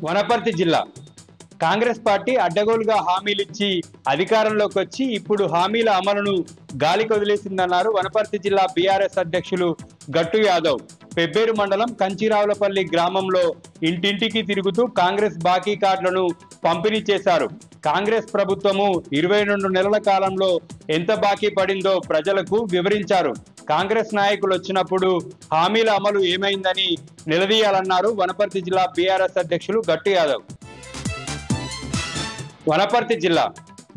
వనపర్తి జిల్లా కాంగ్రెస్ పార్టీ అడ్డగోలుగా హామీలిచ్చి అధికారంలోకి వచ్చి ఇప్పుడు హామీల అమలును గాలికి వదిలేసిందన్నారు వనపర్తి జిల్లా బీఆర్ఎస్ అధ్యక్షులు గట్టు యాదవ్. పెబ్బేరు మండలం కంచిరావులపల్లి గ్రామంలో ఇంటింటికి తిరుగుతూ కాంగ్రెస్ బాకీ కార్డులను పంపిణీ చేశారు. కాంగ్రెస్ ప్రభుత్వము 22 నెలల కాలంలో ఎంత బాకీ పడిందో ప్రజలకు వివరించారు. కాంగ్రెస్ నాయకులు వచ్చినప్పుడు హామీల అమలు ఏమైందని నిలదీయాలన్నారు వనపర్తి జిల్లా బీఆర్ఎస్ అధ్యక్షులు గట్టు యాదవ్. వనపర్తి జిల్లా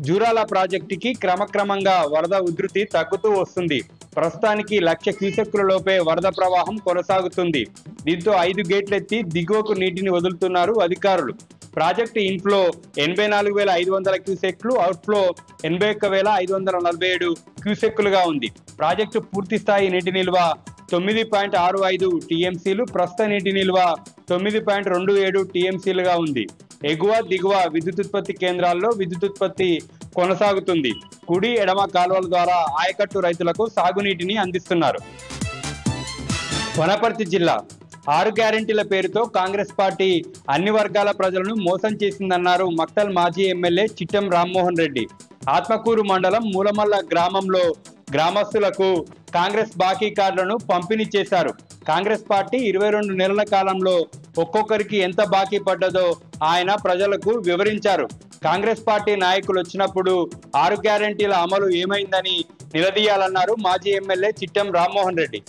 జూరాల ప్రాజెక్టుకి క్రమక్రమంగా వరద ఉధృతి తగ్గుతూ వస్తుంది. ప్రస్తుతానికి 1,00,000 క్యూసెక్కుల లోపే వరద ప్రవాహం కొనసాగుతుంది. దీంతో 5 గేట్లెత్తి దిగువకు నీటిని వదులుతున్నారు అధికారులు. ప్రాజెక్టు ఇన్ఫ్లో 84,500 క్యూసెక్లు, అవుట్ఫ్లో 81,547 క్యూసెక్కులుగా ఉంది. ప్రాజెక్టు పూర్తి స్థాయి నీటి నిల్వ 9.65 టీఎంసీలు, ప్రస్తుత నీటి నిల్వ 9.27 టీఎంసీలుగా ఉంది. ఎగువ దిగువ విద్యుతుత్పత్తి కేంద్రాల్లో విద్యుతుత్పత్తి కొనసాగుతుంది. కుడి ఎడమ కాలువల ద్వారా ఆయకట్టు రైతులకు సాగునీటిని అందిస్తున్నారు. వనపర్తి జిల్లా 6 గ్యారెంటీల పేరుతో కాంగ్రెస్ పార్టీ అన్ని వర్గాల ప్రజలను మోసం చేసిందన్నారు మక్తల్ మాజీ ఎమ్మెల్యే చిట్టెం రామ్మోహన్ రెడ్డి. ఆత్మకూరు మండలం మూలమల్ల గ్రామంలో గ్రామస్తులకు కాంగ్రెస్ బాకీ కార్డులను పంపిణీ చేశారు. కాంగ్రెస్ పార్టీ 22 నెలల కాలంలో ఒక్కొక్కరికి ఎంత బాకీ పడ్డదో ఆయన ప్రజలకు వివరించారు. కాంగ్రెస్ పార్టీ నాయకులు వచ్చినప్పుడు 6 గ్యారెంటీల అమలు ఏమైందని నిలదీయాలన్నారు మాజీ ఎమ్మెల్యే చిట్టెం రామ్మోహన్ రెడ్డి.